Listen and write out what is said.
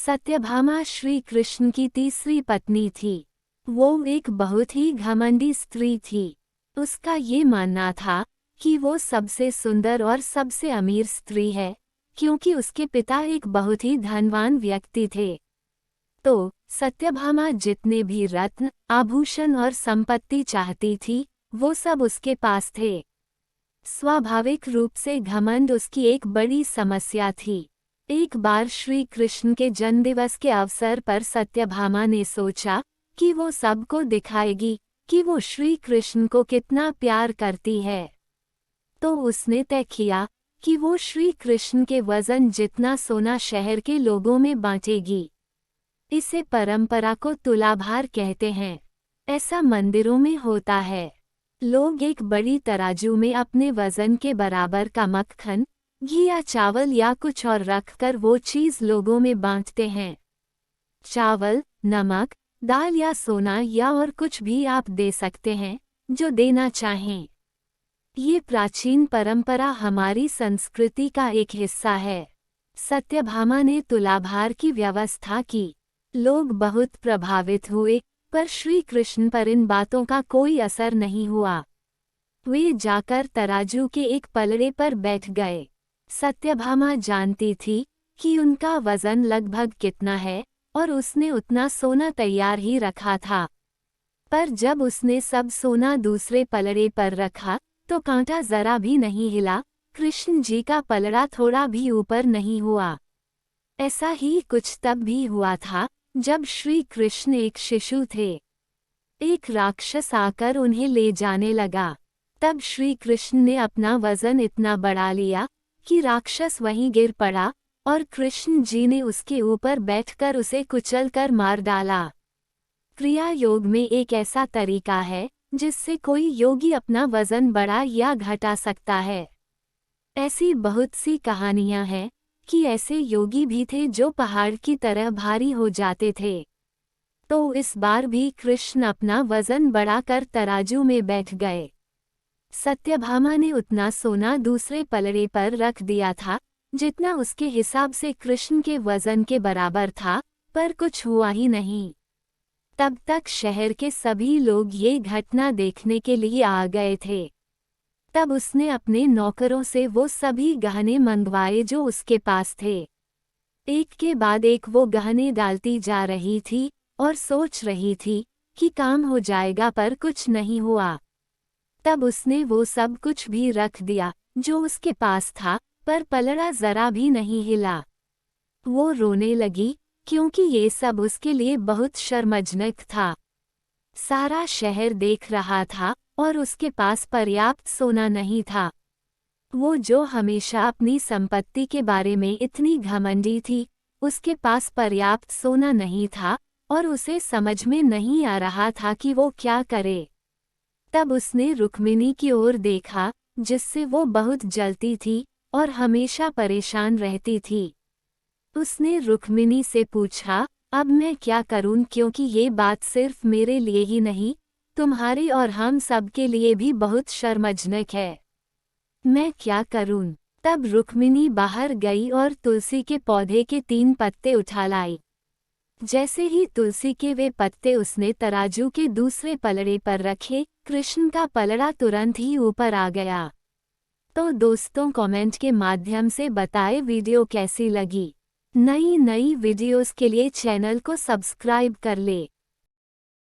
सत्यभामा श्री कृष्ण की तीसरी पत्नी थी। वो एक बहुत ही घमंडी स्त्री थी। उसका ये मानना था कि वो सबसे सुंदर और सबसे अमीर स्त्री है, क्योंकि उसके पिता एक बहुत ही धनवान व्यक्ति थे। तो सत्यभामा जितने भी रत्न, आभूषण और संपत्ति चाहती थी, वो सब उसके पास थे। स्वाभाविक रूप से घमंड उसकी एक बड़ी समस्या थी। एक बार श्री कृष्ण के जन्मदिवस के अवसर पर सत्यभामा ने सोचा कि वो सबको दिखाएगी कि वो श्री कृष्ण को कितना प्यार करती है। तो उसने तय किया कि वो श्री कृष्ण के वजन जितना सोना शहर के लोगों में बांटेगी। इसे परंपरा को तुलाभार कहते हैं। ऐसा मंदिरों में होता है। लोग एक बड़ी तराजू में अपने वजन के बराबर का मक्खन, घी या चावल या कुछ और रखकर वो चीज़ लोगों में बांटते हैं। चावल, नमक, दाल या सोना या और कुछ भी आप दे सकते हैं, जो देना चाहें। ये प्राचीन परंपरा हमारी संस्कृति का एक हिस्सा है। सत्यभामा ने तुलाभार की व्यवस्था की। लोग बहुत प्रभावित हुए, पर श्री कृष्ण पर इन बातों का कोई असर नहीं हुआ। वे जाकर तराजू के एक पलड़े पर बैठ गए। सत्यभामा जानती थी कि उनका वजन लगभग कितना है, और उसने उतना सोना तैयार ही रखा था। पर जब उसने सब सोना दूसरे पलड़े पर रखा, तो कांटा जरा भी नहीं हिला। कृष्ण जी का पलड़ा थोड़ा भी ऊपर नहीं हुआ। ऐसा ही कुछ तब भी हुआ था, जब श्री कृष्ण एक शिशु थे। एक राक्षस आकर उन्हें ले जाने लगा। तब श्री कृष्ण ने अपना वजन इतना बढ़ा लिया कि राक्षस वहीं गिर पड़ा, और कृष्ण जी ने उसके ऊपर बैठकर उसे कुचलकर मार डाला। क्रिया योग में एक ऐसा तरीका है जिससे कोई योगी अपना वजन बढ़ा या घटा सकता है। ऐसी बहुत सी कहानियां हैं कि ऐसे योगी भी थे जो पहाड़ की तरह भारी हो जाते थे। तो इस बार भी कृष्ण अपना वजन बढ़ाकर तराजू में बैठ गए। सत्यभामा ने उतना सोना दूसरे पलड़े पर रख दिया था जितना उसके हिसाब से कृष्ण के वजन के बराबर था, पर कुछ हुआ ही नहीं। तब तक शहर के सभी लोग ये घटना देखने के लिए आ गए थे। तब उसने अपने नौकरों से वो सभी गहने मंगवाए जो उसके पास थे। एक के बाद एक वो गहने डालती जा रही थी और सोच रही थी कि काम हो जाएगा, पर कुछ नहीं हुआ। तब उसने वो सब कुछ भी रख दिया जो उसके पास था, पर पलड़ा जरा भी नहीं हिला। वो रोने लगी क्योंकि ये सब उसके लिए बहुत शर्मजनक था। सारा शहर देख रहा था और उसके पास पर्याप्त सोना नहीं था। वो जो हमेशा अपनी संपत्ति के बारे में इतनी घमंडी थी, उसके पास पर्याप्त सोना नहीं था और उसे समझ में नहीं आ रहा था कि वो क्या करे। तब उसने रुक्मिणी की ओर देखा, जिससे वो बहुत जलती थी और हमेशा परेशान रहती थी। उसने रुक्मिणी से पूछा, अब मैं क्या करूं, क्योंकि ये बात सिर्फ मेरे लिए ही नहीं, तुम्हारे और हम सब के लिए भी बहुत शर्मजनक है। मैं क्या करूं? तब रुक्मिणी बाहर गई और तुलसी के पौधे के 3 पत्ते उठा लाई। जैसे ही तुलसी के वे पत्ते उसने तराजू के दूसरे पलड़े पर रखे, कृष्ण का पलड़ा तुरंत ही ऊपर आ गया। तो दोस्तों, कमेंट के माध्यम से बताएं वीडियो कैसी लगी। नई वीडियोस के लिए चैनल को सब्सक्राइब कर ले।